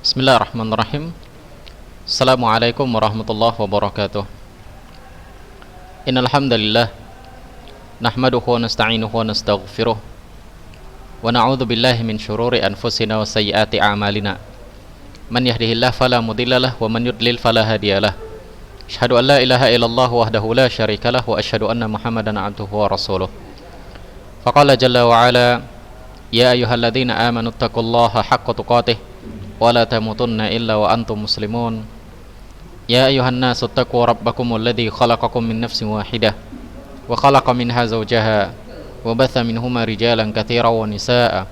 Bismillahirrahmanirrahim. Assalamualaikum warahmatullahi wabarakatuh. Innal hamdalillah nahmaduhu wa nasta'inuhu wa nastaghfiruh wa na'udzu billahi min shururi anfusina wa sayyiati a'malina. Man yahdihillahu fala mudhillalah wa man yudlil fala hadiyalah. Asyhadu an la ilaha illallah wahdahu la syarikalah wa asyhadu anna Muhammadan 'abduhu wa rasuluh. Faqala jalla wa ala ya ayyuhalladzina amanu taqullaha haqqa tuqatih wa la tamutunna illa wa antum muslimun. Ya ayuhan nasu taqu rabbakumul ladzi khalaqakum min nafsin wahidah wa khalaqa minha zawjaha wa batha minhuma rijalan katsiran wa nisaa'a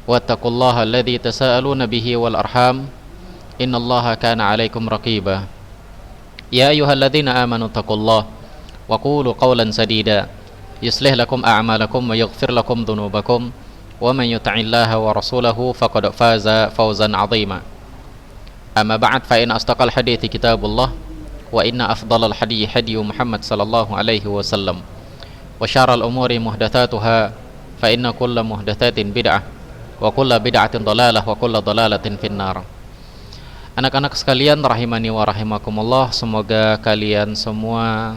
wattaqullaha alladzi tasaaluna bihi wal arham innallaha kana 'alaikum raqiba. Ya ayyuhalladzina amanu taqullaha wa qulu qawlan sadida yuslih lakum a'malakum wa yaghfir lakum dhunubakum wa man yuti'illaha wa rasulahu faqad faza fawzan 'azima. Amma ba'd, fa in astaqal hadithi kitabullah wa inna afdalal hadiyi hadiyu Muhammad sallallahu alaihi wasallam wa syarral umuri muhdatsatuha fa inna kulla muhdatsatin bid'ah wa kulla bid'atin dhalalah wa kulla dhalalatin finnar. Anak-anak sekalian rahimani wa rahimakumullah, semoga kalian semua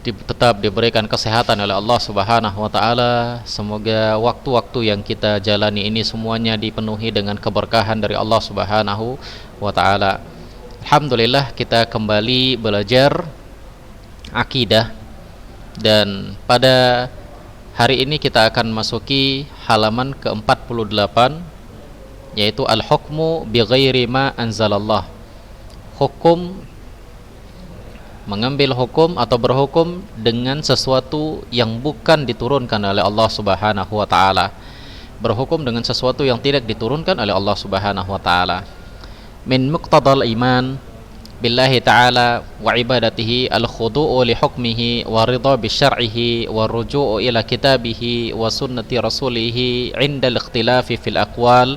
tetap diberikan kesehatan oleh Allah Subhanahu wa taala. Semoga waktu-waktu yang kita jalani ini semuanya dipenuhi dengan keberkahan dari Allah Subhanahu wa taala. Alhamdulillah, kita kembali belajar akidah dan pada hari ini kita akan masuki halaman ke-48, yaitu al-hukmu bi ghairi ma anzalallah. Hukum, mengambil hukum atau berhukum dengan sesuatu yang bukan diturunkan oleh Allah Subhanahu wa taala. Berhukum dengan sesuatu yang tidak diturunkan oleh Allah Subhanahu wa taala. Min muqtadal iman billahi ta'ala wa ibadatihi al-khudu'u li hukmihi wa ridha bi syar'ihi wa ruju'u ila kitabihi wa sunnati rasulihi 'inda al-ikhtilafi fil aqwal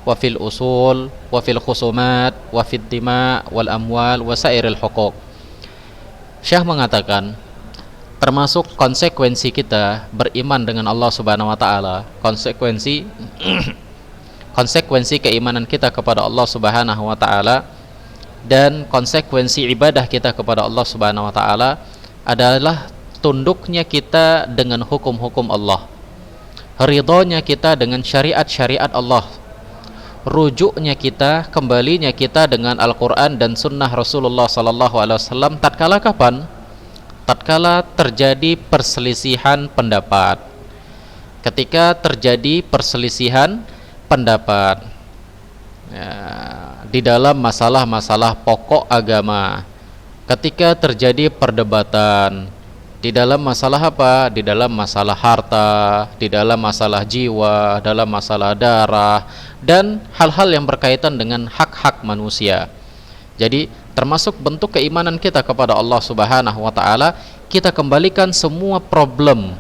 wa fil usul wa fil khusumat wa fid dima' wal amwal wa sairil huquq. Syekh mengatakan, termasuk konsekuensi kita beriman dengan Allah Subhanahu wa taala, konsekuensi keimanan kita kepada Allah Subhanahu wa taala dan konsekuensi ibadah kita kepada Allah Subhanahu wa taala adalah tunduknya kita dengan hukum-hukum Allah, ridhonya kita dengan syariat-syariat Allah, rujuknya kita, kembalinya kita dengan Al-Quran dan Sunnah Rasulullah Sallallahu Alaihi Wasallam tatkala kapan? Tatkala terjadi perselisihan pendapat. Ketika terjadi perselisihan pendapat ya, di dalam masalah-masalah pokok agama, ketika terjadi perdebatan di dalam masalah apa? Di dalam masalah harta, di dalam masalah jiwa, dalam masalah darah, dan hal-hal yang berkaitan dengan hak-hak manusia. Jadi termasuk bentuk keimanan kita kepada Allah Subhanahu wa taala, kita kembalikan semua problem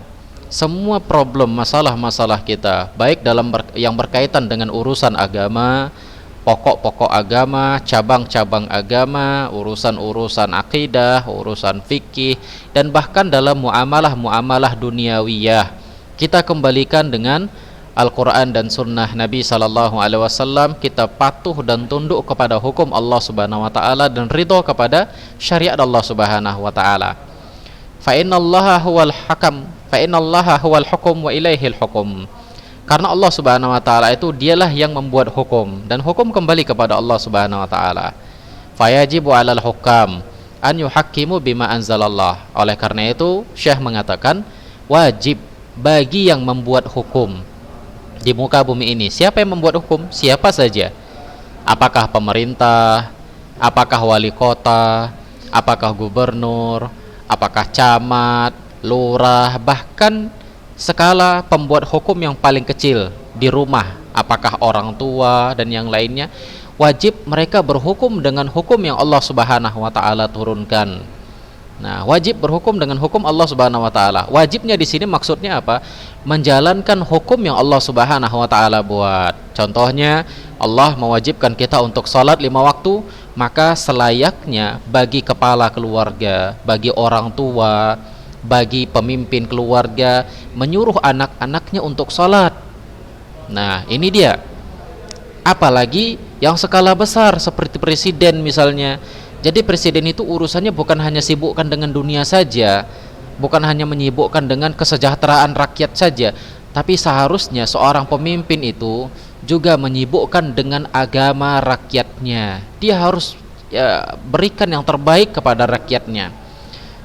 masalah-masalah kita, baik dalam yang berkaitan dengan urusan agama, pokok-pokok agama, cabang-cabang agama, urusan-urusan akidah, urusan fikih, dan bahkan dalam muamalah-muamalah duniawiyah, kita kembalikan dengan Al-Quran dan Sunnah Nabi Sallallahu Alaihi Wasallam. Kita patuh dan tunduk kepada hukum Allah Subhanahu Wa Taala dan ridho kepada syariat Allah Subhanahu Wa Taala. Fa innallaha huwal hakam, fa innallaha huwal hukum wa ilaihil hukum. Karena Allah Subhanahu wa taala itu dialah yang membuat hukum dan hukum kembali kepada Allah Subhanahu wa taala. Fayajibu 'alal hukam an yuhakkimu bima anzalallah. Oleh karena itu Syekh mengatakan wajib bagi yang membuat hukum di muka bumi ini. Siapa yang membuat hukum? Siapa saja. Apakah pemerintah, apakah wali kota, apakah gubernur, apakah camat, lurah, bahkan skala pembuat hukum yang paling kecil di rumah, apakah orang tua dan yang lainnya, wajib mereka berhukum dengan hukum yang Allah Subhanahu wa taala turunkan. Nah, wajib berhukum dengan hukum Allah Subhanahu wa taala. Wajibnya di sini maksudnya apa? Menjalankan hukum yang Allah Subhanahu wa taala buat. Contohnya, Allah mewajibkan kita untuk salat 5 waktu, maka selayaknya bagi kepala keluarga, bagi orang tua, bagi pemimpin keluarga menyuruh anak-anaknya untuk sholat. Nah, ini dia. Apalagi yang skala besar seperti presiden misalnya. Jadi presiden itu urusannya bukan hanya sibukkan dengan dunia saja, bukan hanya menyibukkan dengan kesejahteraan rakyat saja, tapi seharusnya seorang pemimpin itu juga menyibukkan dengan agama rakyatnya. Dia harus berikan yang terbaik kepada rakyatnya.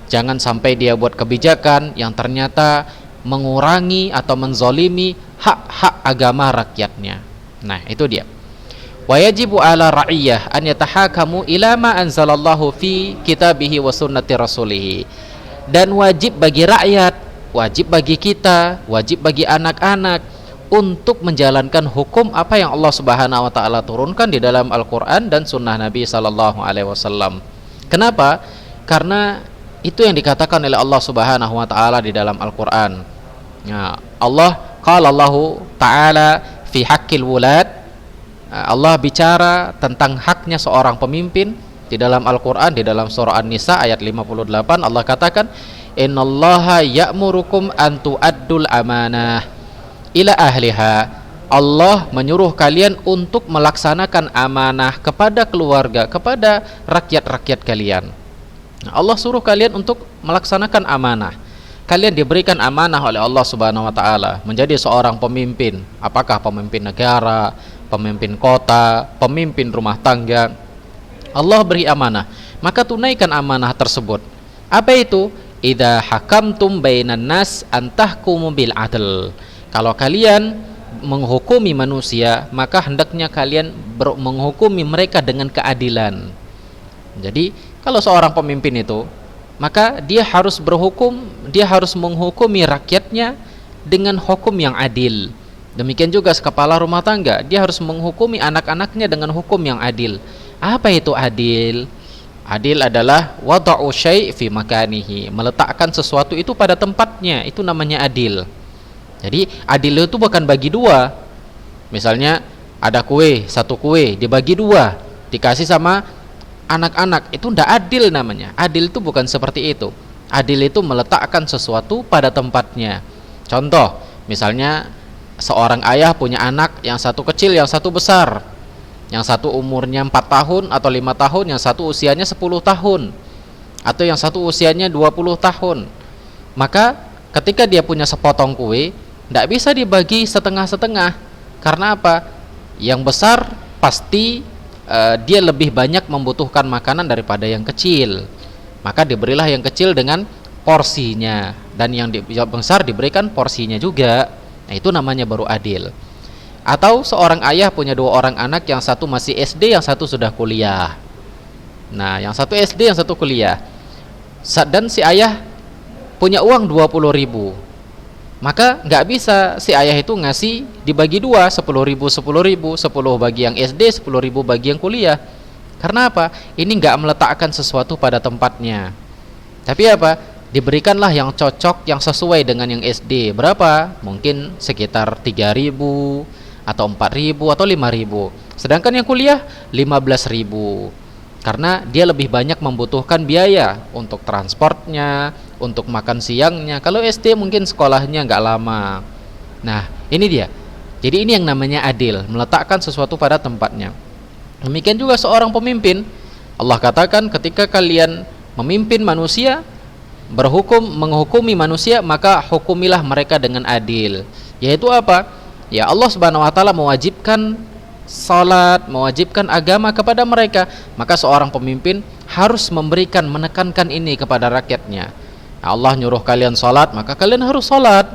Jangan sampai dia buat kebijakan yang ternyata mengurangi atau menzolimi hak-hak agama rakyatnya. Nah, itu dia. Wa yajibu ala ra'iyah an yatahakamu ila ma anzalallahu fi kitabihi wa sunnati rasulih. Dan wajib bagi rakyat, wajib bagi kita, wajib bagi anak-anak untuk menjalankan hukum apa yang Allah Subhanahu wa taala turunkan di dalam Al-Qur'an dan sunnah Nabi sallallahu alaihi wasallam. Kenapa? Karena itu yang dikatakan oleh Allah Subhanahu wa taala di dalam Al-Qur'an. Ya, Allah qala Allahu taala fi haqqil wulad. Allah bicara tentang haknya seorang pemimpin di dalam Al-Qur'an, di dalam surah An-Nisa ayat 58. Allah katakan, innallaha ya'murukum an tu'addul amanah ila ahliha. Allah menyuruh kalian untuk melaksanakan amanah kepada keluarga, kepada rakyat-rakyat kalian. Allah suruh kalian untuk melaksanakan amanah. Kalian diberikan amanah oleh Allah Subhanahu wa taala menjadi seorang pemimpin, apakah pemimpin negara, pemimpin kota, pemimpin rumah tangga. Allah beri amanah, maka tunaikan amanah tersebut. Apa itu? Idza hakamtum bainan nas an tahkumu bil adl. Kalau kalian menghukumi manusia, maka hendaknya kalian menghukumi mereka dengan keadilan. Jadi, kalau seorang pemimpin itu, maka dia harus berhukum, dia harus menghukumi rakyatnya dengan hukum yang adil. Demikian juga kepala rumah tangga, dia harus menghukumi anak-anaknya dengan hukum yang adil. Apa itu adil? Adil adalah wada'u syai' fi makanihi, meletakkan sesuatu itu pada tempatnya, itu namanya adil. Jadi adil itu bukan bagi dua. Misalnya ada kue, satu kue dibagi dua, dikasih sama anak-anak, itu tidak adil namanya. Adil itu bukan seperti itu. Adil itu meletakkan sesuatu pada tempatnya. Contoh, misalnya seorang ayah punya anak, yang satu kecil, yang satu besar. Yang satu umurnya 4 tahun atau 5 tahun, yang satu usianya 10 tahun, atau yang satu usianya 20 tahun. Maka ketika dia punya sepotong kue, tidak bisa dibagi setengah-setengah. Karena apa? Yang besar pasti dia lebih banyak membutuhkan makanan daripada yang kecil, maka diberilah yang kecil dengan porsinya, dan yang besar diberikan porsinya juga. Nah, itu namanya baru adil. Atau seorang ayah punya 2 orang anak, yang satu masih SD, yang satu sudah kuliah. Nah, yang satu SD, yang satu kuliah, dan si ayah punya uang 20.000, maka nggak bisa si ayah itu ngasih dibagi 2, 10.000, 10.000, 10 bagi yang SD, 10.000 bagi yang kuliah. Karena apa? Ini nggak meletakkan sesuatu pada tempatnya. Tapi apa? Diberikanlah yang cocok, yang sesuai dengan yang SD. Berapa? Mungkin sekitar 3.000 atau 4.000 atau 5.000. Sedangkan yang kuliah 15.000. Karena dia lebih banyak membutuhkan biaya untuk transportnya, untuk makan siangnya. Kalau SD mungkin sekolahnya nggak lama. Nah, ini dia. Jadi ini yang namanya adil, meletakkan sesuatu pada tempatnya. Demikian juga seorang pemimpin. Allah katakan, ketika kalian memimpin manusia, menghukumi manusia, maka hukumilah mereka dengan adil. Yaitu apa? Ya, Allah Subhanahu wa taala mewajibkan salat, mewajibkan agama kepada mereka, maka seorang pemimpin harus menekankan ini kepada rakyatnya. Allah nyuruh kalian salat, maka kalian harus salat.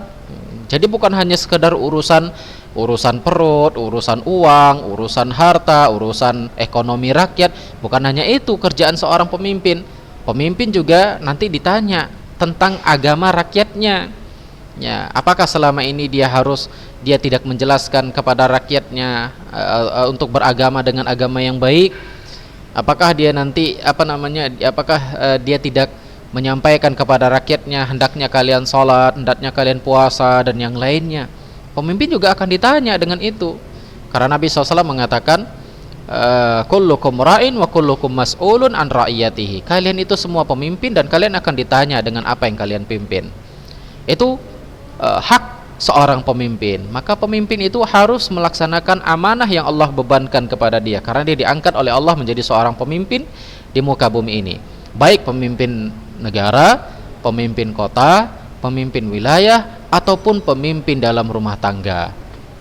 Jadi bukan hanya sekedar urusan perut, urusan uang, urusan harta, urusan ekonomi rakyat. Bukan hanya itu kerjaan seorang pemimpin. Pemimpin juga nanti ditanya tentang agama rakyatnya. Ya, apakah selama ini dia tidak menjelaskan kepada rakyatnya untuk beragama dengan agama yang baik? Apakah dia nanti dia tidak menyampaikan kepada rakyatnya hendaknya kalian sholat, hendaknya kalian puasa dan yang lainnya? Pemimpin juga akan ditanya dengan itu. Karena Nabi SAW mengatakan, kullukum ra'in wa kullukum mas'ulun an ra'iyatihi. Kalian itu semua pemimpin dan kalian akan ditanya dengan apa yang kalian pimpin. Itu hak seorang pemimpin, maka pemimpin itu harus melaksanakan amanah yang Allah bebankan kepada dia, karena dia diangkat oleh Allah menjadi seorang pemimpin di muka bumi ini, baik pemimpin negara, pemimpin kota, pemimpin wilayah, ataupun pemimpin dalam rumah tangga.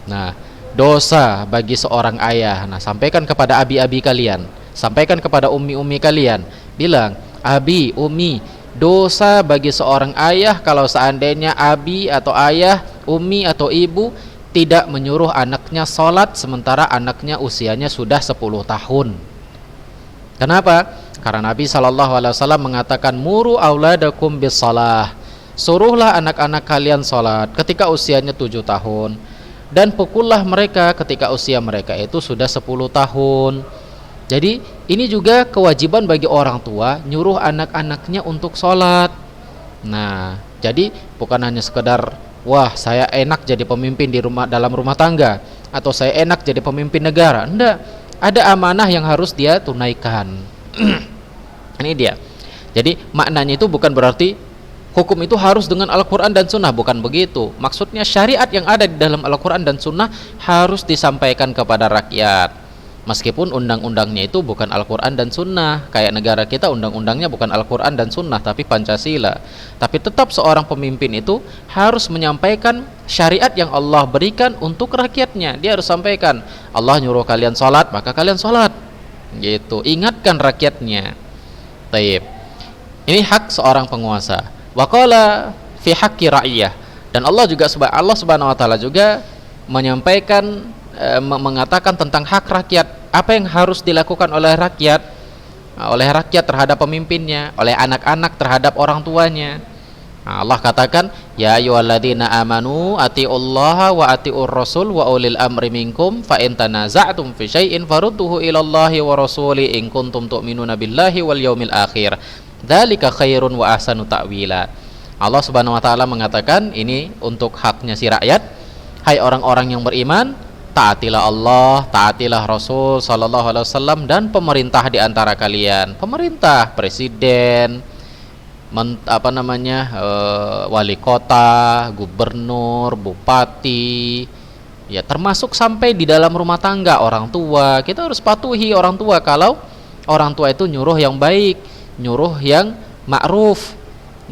Nah, dosa bagi seorang ayah. Nah, sampaikan kepada abi-abi kalian, sampaikan kepada umi-umi kalian, bilang, abi, umi, dosa bagi seorang ayah kalau seandainya abi atau ayah, umi atau ibu tidak menyuruh anaknya sholat sementara anaknya usianya sudah 10 tahun. Kenapa? Karena Nabi SAW mengatakan, muru auladakum bis shalah, suruhlah anak-anak kalian sholat ketika usianya 7 tahun, dan pukullah mereka ketika usia mereka itu sudah 10 tahun. Jadi ini juga kewajiban bagi orang tua nyuruh anak-anaknya untuk sholat. Nah, jadi bukan hanya sekedar, wah saya enak jadi pemimpin di rumah, dalam rumah tangga, atau saya enak jadi pemimpin negara. Enggak, ada amanah yang harus dia tunaikan. Ini dia. Jadi maknanya itu bukan berarti hukum itu harus dengan Al-Quran dan Sunnah, bukan begitu. Maksudnya syariat yang ada di dalam Al-Quran dan Sunnah harus disampaikan kepada rakyat. Meskipun undang-undangnya itu bukan Al-Quran dan Sunnah, kayak negara kita undang-undangnya bukan Al-Quran dan Sunnah, tapi Pancasila. Tapi tetap seorang pemimpin itu harus menyampaikan syariat yang Allah berikan untuk rakyatnya. Dia harus sampaikan, Allah nyuruh kalian sholat, maka kalian sholat. Gitu, ingatkan rakyatnya. Taib. Ini hak seorang penguasa. Wa qala fi haqqi ra'iyah. Dan Allah Subhanahu wa taala juga menyampaikan, mengatakan tentang hak rakyat, apa yang harus dilakukan oleh rakyat terhadap pemimpinnya, oleh anak-anak terhadap orang tuanya. Allah katakan, ya ayyuhalladzina amanu atiullaha wa atiur rasul wa ulil amri minkum fa in tanaza'tum fi syai'in farudduhu ilallahi wa rasuli in kuntum tu'minuna billahi wal yaumil akhir dzalika khairun wa ahsanu ta'wila. Allah Subhanahu wa taala mengatakan ini untuk haknya si rakyat. Hai orang-orang yang beriman, taatilah Allah, taatilah Rasul sallallahu alaihi wasallam dan pemerintah di antara kalian. Pemerintah, presiden, wali kota, gubernur, bupati, ya termasuk sampai di dalam rumah tangga, orang tua. Kita harus patuhi orang tua kalau orang tua itu nyuruh yang baik, nyuruh yang ma'ruf.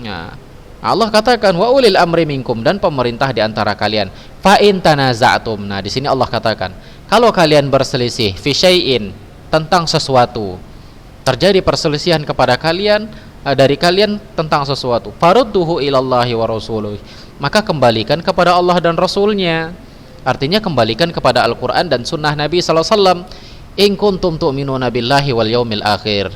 Nah, Allah katakan wa ulil amri minkum, dan pemerintah di antara kalian. Fa in tanaza'tum. Nah, di sini Allah katakan, kalau kalian berselisih fi syai'in, tentang sesuatu, terjadi perselisihan kepada kalian, dari kalian tentang sesuatu, farudduhu ilallahi wa rasuluh, maka kembalikan kepada Allah dan Rasulnya. Artinya kembalikan kepada Al-Quran dan Sunnah Nabi SAW. In kuntum tu'minuna billahi wal yaumil akhir,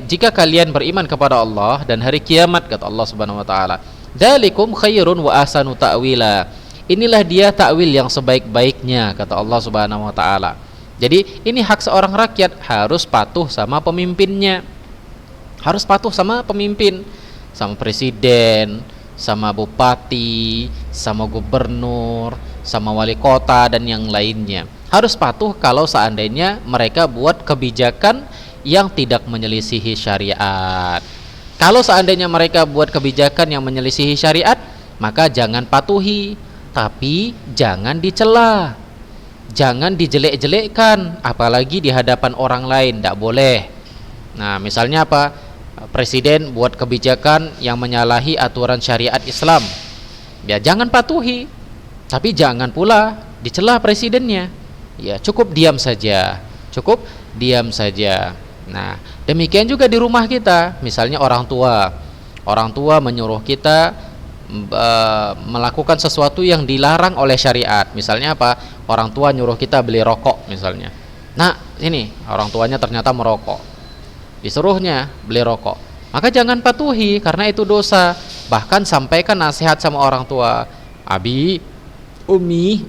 jika kalian beriman kepada Allah dan hari kiamat, kata Allah Subhanahu wa taala. Dzalikum khairun wa ahsanu ta'wila. Inilah dia takwil yang sebaik-baiknya, kata Allah Subhanahu wa taala. Jadi ini hak seorang rakyat, harus patuh sama pemimpinnya. Harus patuh sama pemimpin, sama presiden, sama bupati, sama gubernur, sama wali kota dan yang lainnya. Harus patuh kalau seandainya mereka buat kebijakan yang tidak menyelisihi syariat. Kalau seandainya mereka buat kebijakan yang menyelisihi syariat, maka jangan patuhi, tapi jangan dicela, jangan dijelek-jelekkan, apalagi di hadapan orang lain, tidak boleh. Nah, misalnya apa? Presiden buat kebijakan yang menyalahi aturan syariat Islam, ya jangan patuhi, tapi jangan pula dicela presidennya. Ya cukup diam saja, cukup diam saja. Nah, demikian juga di rumah kita. Misalnya orang tua menyuruh kita melakukan sesuatu yang dilarang oleh syariat. Misalnya apa? Orang tua nyuruh kita beli rokok misalnya. Nah, ini orang tuanya ternyata merokok, disuruhnya beli rokok, maka jangan patuhi karena itu dosa. Bahkan sampaikan nasihat sama orang tua, abi, umi,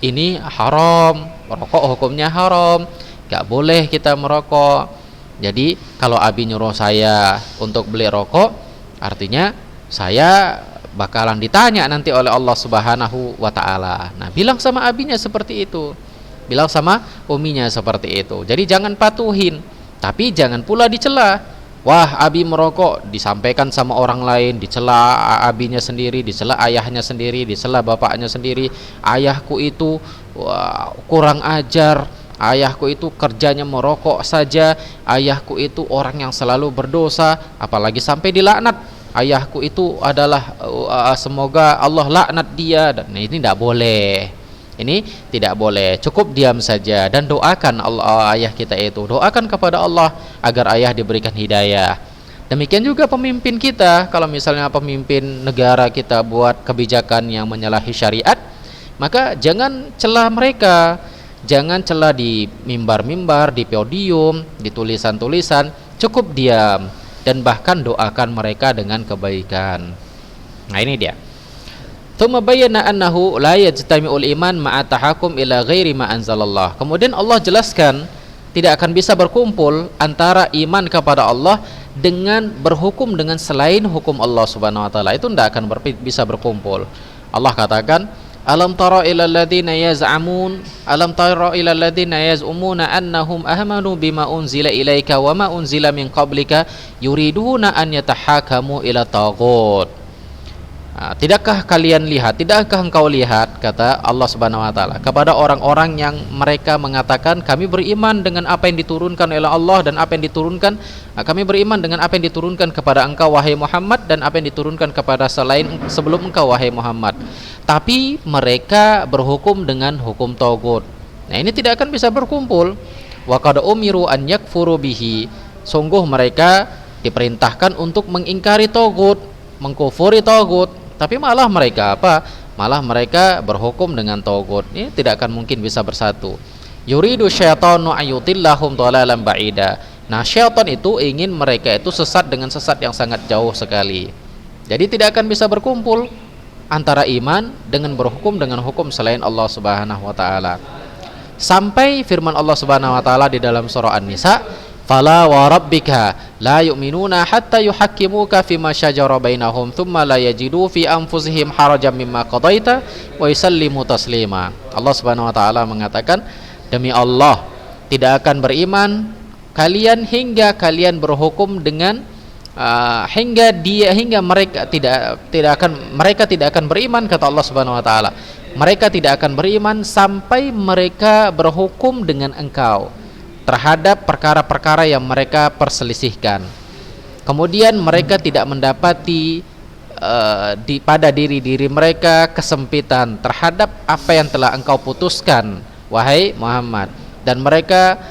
ini haram, merokok hukumnya haram, gak boleh kita merokok. Jadi kalau abi nyuruh saya untuk beli rokok, artinya saya bakalan ditanya nanti oleh Allah Subhanahu wa ta'ala. Nah, bilang sama abinya seperti itu, bilang sama uminya seperti itu. Jadi jangan patuhin, tapi jangan pula dicela. Wah, Abi merokok, disampaikan sama orang lain, dicela abinya sendiri, dicela ayahnya sendiri, dicela bapaknya sendiri. Ayahku itu wah, kurang ajar, ayahku itu kerjanya merokok saja, ayahku itu orang yang selalu berdosa, apalagi sampai dilaknat. Ayahku itu adalah semoga Allah laknat dia. Dan ini tidak boleh. Ini tidak boleh. Cukup diam saja dan doakan Allah, ayah kita itu. Doakan kepada Allah agar ayah diberikan hidayah. Demikian juga pemimpin kita. Kalau misalnya pemimpin negara kita buat kebijakan yang menyalahi syariat, maka jangan celah mereka. Jangan celah di mimbar-mimbar, di podium, di tulisan-tulisan. Cukup diam dan bahkan doakan mereka dengan kebaikan. Nah, ini dia. Tsumma bayyana annahu la yajtami'ul iman ma'a tahakum ila ghairi ma anzalallah. Kemudian Allah jelaskan tidak akan bisa berkumpul antara iman kepada Allah dengan berhukum dengan selain hukum Allah Subhanahu wa taala. Itu tidak akan bisa berkumpul. Allah katakan, "Alam tara ilal ladzina yaz'amun alam tara ilal ladzina yaz'umuna annahum amanu bima unzila ilaika wa ma unzila min qablika yuriduna an yatahakamu ila taghut." Tidakkah kalian lihat, tidakkah engkau lihat, kata Allah Subhanahu wa taala, kepada orang-orang yang mereka mengatakan kami beriman dengan apa yang diturunkan oleh Allah dan apa yang diturunkan, kami beriman dengan apa yang diturunkan kepada engkau wahai Muhammad dan apa yang diturunkan kepada selain sebelum engkau wahai Muhammad, tapi mereka berhukum dengan hukum tagut. Nah, ini tidak akan bisa berkumpul. Wa qad umiru an yakfuru bihi. Sungguh mereka diperintahkan untuk mengingkari tagut, mengkufuri tagut. Tapi malah mereka apa? Malah mereka berhukum dengan tagut. Ini tidak akan mungkin bisa bersatu. Yuridu syaitanu ayutillahum dhalalan ba'ida. Nah, syaitan itu ingin mereka itu sesat dengan sesat yang sangat jauh sekali. Jadi tidak akan bisa berkumpul antara iman dengan berhukum dengan hukum selain Allah Subhanahu wa taala. Sampai firman Allah Subhanahu wa taala di dalam surah An-Nisa, "Fala wa rabbika la yu'minuna hatta yuhakkimuka fima syajara bainahum thumma la yajidu fi anfusihim harajan mimma qadaita wa yusallimu taslima." Allah Subhanahu wa taala mengatakan, demi Allah, tidak akan beriman kalian hingga kalian berhukum dengan hingga mereka tidak akan beriman, kata Allah Subhanahu wa taala. Mereka tidak akan beriman sampai mereka berhukum dengan engkau terhadap perkara-perkara yang mereka perselisihkan. Kemudian mereka tidak mendapati pada diri mereka kesempitan terhadap apa yang telah engkau putuskan wahai Muhammad, dan mereka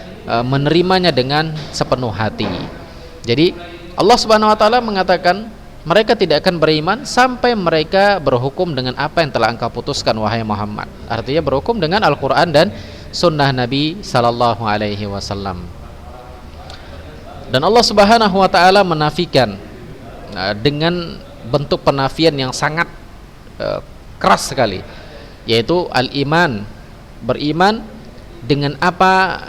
menerimanya dengan sepenuh hati. Jadi Allah Subhanahu wa taala mengatakan mereka tidak akan beriman sampai mereka berhukum dengan apa yang telah engkau putuskan wahai Muhammad. Artinya berhukum dengan Al-Qur'an dan sunnah Nabi sallallahu alaihi wasallam. Dan Allah Subhanahu wa taala menafikan dengan bentuk penafian yang sangat keras sekali, yaitu al-iman, beriman dengan apa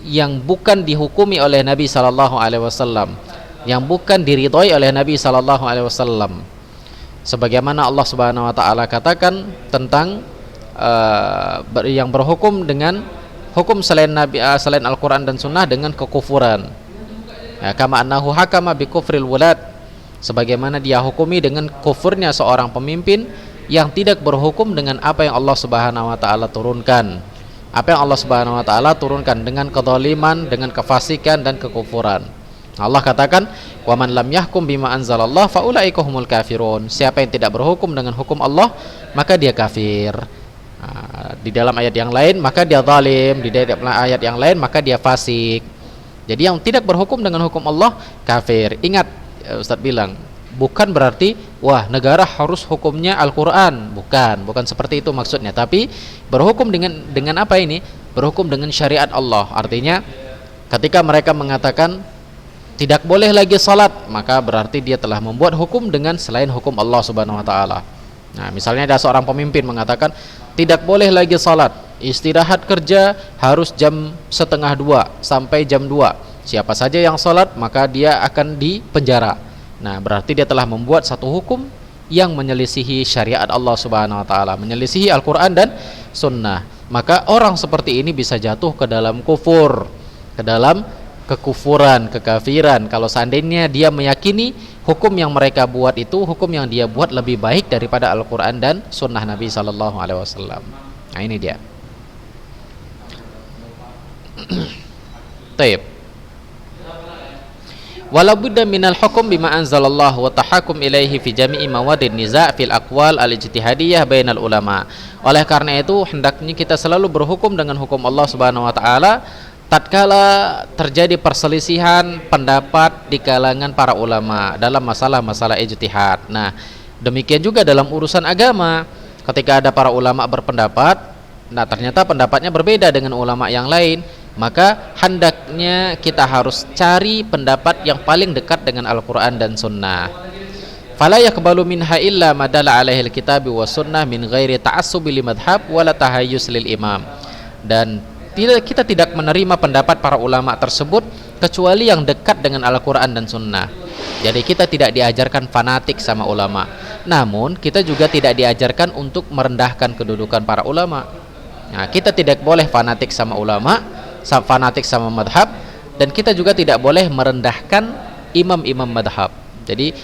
yang bukan dihukumi oleh Nabi sallallahu alaihi wasallam, yang bukan diridhoi oleh Nabi sallallahu alaihi wasallam. Sebagaimana Allah Subhanahu wa taala katakan tentang yang berhukum dengan hukum selain Nabi, selain Al-Qur'an dan Sunnah dengan kekufuran. Ya, kama annahu hakama bi kufril wulad, sebagaimana dia hukumi dengan kufurnya seorang pemimpin yang tidak berhukum dengan apa yang Allah Subhanahu wa taala turunkan. Apa yang Allah Subhanahu wa taala turunkan dengan kedzaliman, dengan kefasikan dan kekufuran. Allah katakan, "Wa man lam yahkum bima anzalallah fa ulaika humul kafirun." Siapa yang tidak berhukum dengan hukum Allah, maka dia kafir. Di dalam ayat yang lain maka dia zalim, di dalam ayat yang lain maka dia fasik. Jadi yang tidak berhukum dengan hukum Allah kafir. Ingat, Ustaz bilang, bukan berarti wah negara harus hukumnya Al-Qur'an, bukan seperti itu maksudnya, tapi berhukum dengan apa ini? Berhukum dengan syariat Allah. Artinya ketika mereka mengatakan tidak boleh lagi salat, maka berarti dia telah membuat hukum dengan selain hukum Allah Subhanahu wa taala. Nah, misalnya ada seorang pemimpin mengatakan tidak boleh lagi salat, istirahat kerja harus jam 1:30 sampai jam 2. Siapa saja yang salat maka dia akan dipenjara. Nah, berarti dia telah membuat satu hukum yang menyelisihi syariat Allah Subhanahu wa taala, menyelisihi Al-Qur'an dan Sunnah. Maka orang seperti ini bisa jatuh ke dalam kufur, ke dalam kekufuran, kekafiran. Kalau seandainya dia meyakini hukum yang mereka buat itu, hukum yang dia buat lebih baik daripada Al-Quran dan Sunnah Nabi Sallallahu Alaihi Wasallam. Nah ini dia. Taib. Walau budda minal hukum bima anzalallah wa tahakum ilaihi fi jami'i mawadin niza' fil aqwal al-ijtihadiyah bainal ulama. Oleh karena itu hendaknya kita selalu berhukum dengan hukum Allah Subhanahu wa taala tatkala terjadi perselisihan pendapat di kalangan para ulama dalam masalah-masalah ijtihad. Nah, demikian juga dalam urusan agama, ketika ada para ulama berpendapat, nah ternyata pendapatnya berbeda dengan ulama yang lain, maka hendaknya kita harus cari pendapat yang paling dekat dengan Al-Quran dan Sunnah. Fala yaqbalu minha illa ma dalla alaihi al-kitab wa sunnah min ghairi ta'assubi li madhhab wala tahayyus lil imam. Dan kita tidak menerima pendapat para ulama tersebut kecuali yang dekat dengan Al-Quran dan Sunnah. Jadi kita tidak diajarkan fanatik sama ulama, namun kita juga tidak diajarkan untuk merendahkan kedudukan para ulama. Nah, kita tidak boleh fanatik sama ulama, fanatik sama madhab, dan kita juga tidak boleh merendahkan imam-imam madhab. Jadi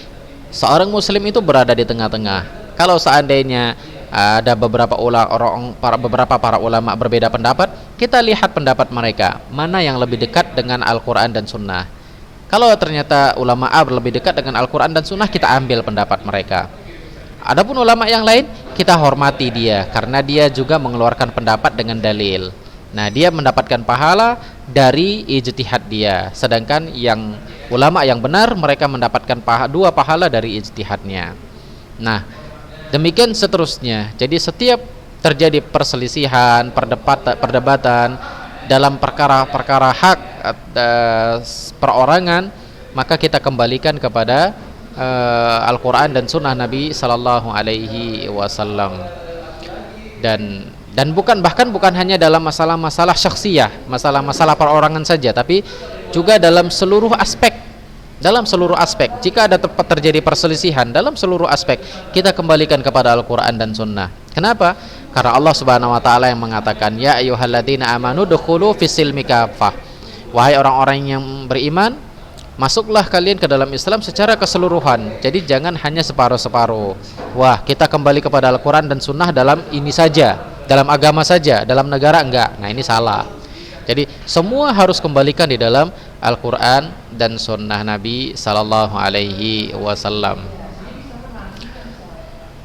seorang muslim itu berada di tengah-tengah. Kalau seandainya ada beberapa para ulama berbeda pendapat, kita lihat pendapat mereka mana yang lebih dekat dengan Al-Quran dan Sunnah. Kalau ternyata ulama A lebih dekat dengan Al-Quran dan Sunnah, kita ambil pendapat mereka. Adapun ulama yang lain, kita hormati dia karena dia juga mengeluarkan pendapat dengan dalil. Nah, dia mendapatkan pahala dari ijtihad dia, sedangkan yang ulama yang benar mereka mendapatkan dua pahala dari ijtihadnya. Nah, demikian seterusnya. Jadi setiap terjadi perselisihan, perdebatan dalam perkara-perkara hak perorangan, maka kita kembalikan kepada Al-Quran dan Sunnah Nabi Sallallahu Alaihi Wasallam. Dan bukan hanya dalam masalah-masalah syakhsiyah, masalah-masalah perorangan saja, tapi juga dalam seluruh aspek. Dalam seluruh aspek, jika ada tempat terjadi perselisihan dalam seluruh aspek, kita kembalikan kepada Al-Quran dan Sunnah. Kenapa? Karena Allah Subhanahu wa taala yang mengatakan, ya ayyuhalladzina amanu dukhulu fis-silmi kaffah. Wahai orang-orang yang beriman, masuklah kalian ke dalam Islam secara keseluruhan. Jadi jangan hanya separuh-separuh. Wah, kita kembali kepada Al-Quran dan Sunnah dalam ini saja, dalam agama saja, dalam negara enggak. Nah, ini salah. Jadi semua harus kembalikan di dalam Al-Quran dan Sunnah Nabi Sallallahu Alaihi Wasallam.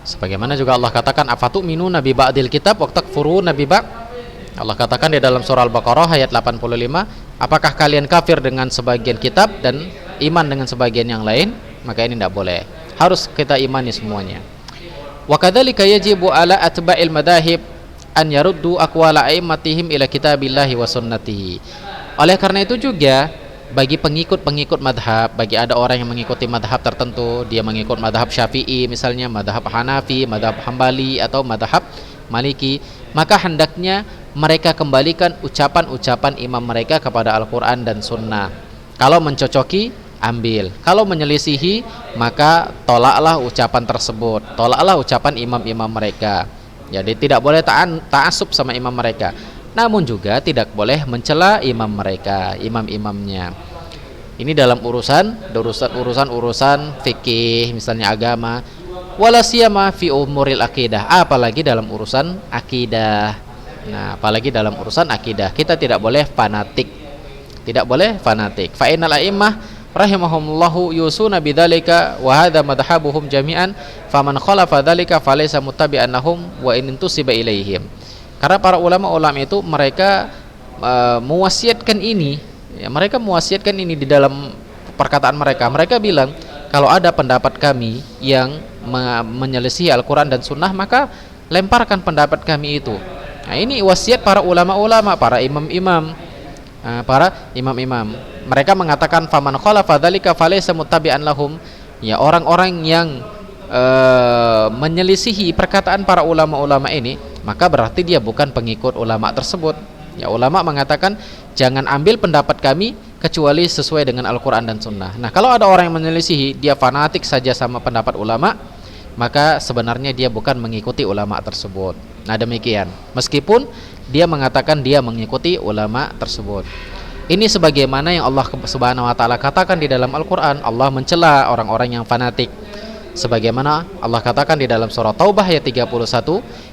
Sebagaimana juga Allah katakan, afatu'minuna bi ba'dil kitab wa takfuruna bi ba'd. Allah katakan di dalam surah Al-Baqarah ayat 85, apakah kalian kafir dengan sebagian kitab dan iman dengan sebagian yang lain? Maka ini tidak boleh. Harus kita imani semuanya. Wa kadzalika yajibu ala atba'il madahib an yaruddu aqwala a'immatihim ila kitabillahi wa sunnatihi. Oleh karena itu juga bagi pengikut-pengikut madhab, bagi ada orang yang mengikuti madhab tertentu, dia mengikut madhab Syafi'i misalnya, madhab Hanafi, madhab Hambali atau madhab Maliki, maka hendaknya mereka kembalikan ucapan-ucapan imam mereka kepada Al-Quran dan Sunnah. Kalau mencocoki, ambil. Kalau menyelisihi, maka tolaklah ucapan tersebut, tolaklah ucapan imam-imam mereka. Jadi tidak boleh ta'assub sama imam mereka, namun juga tidak boleh mencela imam mereka, imam-imamnya. Ini dalam urusan fikih, misalnya agama, wala siyama fi umuril akidah, apalagi dalam urusan akidah. Nah, apalagi dalam urusan akidah kita tidak boleh fanatik. Tidak boleh fanatik. Fa innal a'immah rahimahumullahu yusuna bidzalika wa hadza madhhabuhum jami'an faman khalafa dzalika falaysa muttabi'an lahum wa in tusiba ilaihim. Karena para ulama-ulama itu mereka mewasiatkan ini, ya, mereka mewasiatkan ini di dalam perkataan mereka. Mereka bilang, kalau ada pendapat kami yang menyelisih Al-Quran dan Sunnah, maka lemparkan pendapat kami itu. Nah, ini wasiat para ulama-ulama, para imam-imam. Mereka mengatakan faman khalafa dzalika falaysa muttabi'an lahum, ya, orang-orang yang menyelisihi perkataan para ulama-ulama ini, maka berarti dia bukan pengikut ulama tersebut. Ya, ulama mengatakan jangan ambil pendapat kami kecuali sesuai dengan Al-Quran dan Sunnah. Nah, kalau ada orang yang menyelisihi, dia fanatik saja sama pendapat ulama, maka sebenarnya dia bukan mengikuti ulama tersebut. Nah, demikian, meskipun dia mengatakan dia mengikuti ulama tersebut. Ini sebagaimana yang Allah Subhanahu wa taala katakan di dalam Al-Qur'an, Allah mencela orang-orang yang fanatik. Sebagaimana Allah katakan di dalam surah Taubah ayat 31,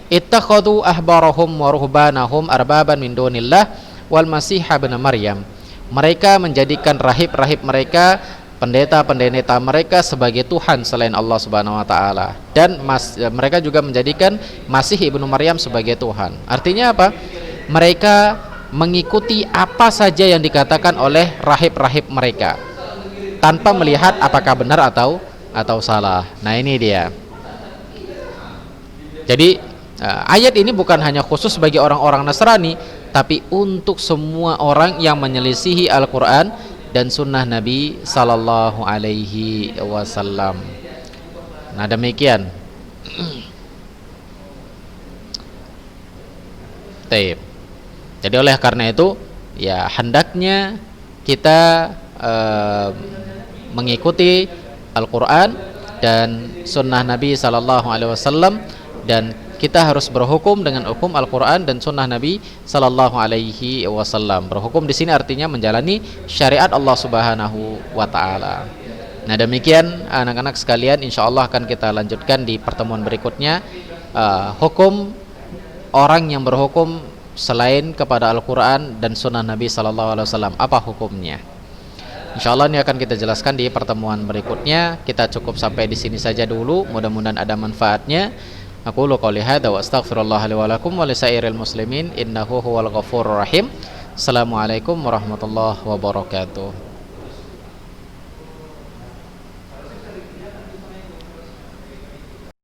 ittakhadhu ahbarahum wa ruhbanahum arbaban min dunillah wal masih ibn Maryam. Mereka menjadikan rahib-rahib mereka, pendeta-pendeta mereka sebagai Tuhan selain Allah Subhanahu wa taala, dan mereka juga menjadikan Masih ibnu Maryam sebagai Tuhan. Artinya apa? Mereka mengikuti apa saja yang dikatakan oleh rahib-rahib mereka tanpa melihat apakah benar atau salah. Nah, ini dia. Jadi ayat ini bukan hanya khusus bagi orang-orang Nasrani, tapi untuk semua orang yang menyelisihi Al-Quran dan sunnah Nabi Sallallahu Alaihi Wasallam. Nah, demikian. Taib. Jadi oleh karena itu, ya hendaknya kita mengikuti Al-Quran dan sunnah Nabi Sallallahu Alaihi Wasallam, dan kita harus berhukum dengan hukum Al-Quran dan sunnah Nabi Sallallahu Alaihi Wasallam. Berhukum di sini artinya menjalani syariat Allah Subhanahu wa Ta'ala. Nah, demikian anak-anak sekalian, insya Allah akan kita lanjutkan di pertemuan berikutnya. Hukum orang yang berhukum selain kepada Al-Quran dan sunnah Nabi Sallallahu Alaihi Wasallam, apa hukumnya? Insya Allah ini akan kita jelaskan di pertemuan berikutnya. Kita cukup sampai di sini saja dulu. Mudah-mudahan ada manfaatnya. Aqulu qouli hadza wa astaghfirullah li wa lakum wa lisairil muslimin innahu huwal ghafurur rahim. Assalamualaikum warahmatullahi wabarakatuh.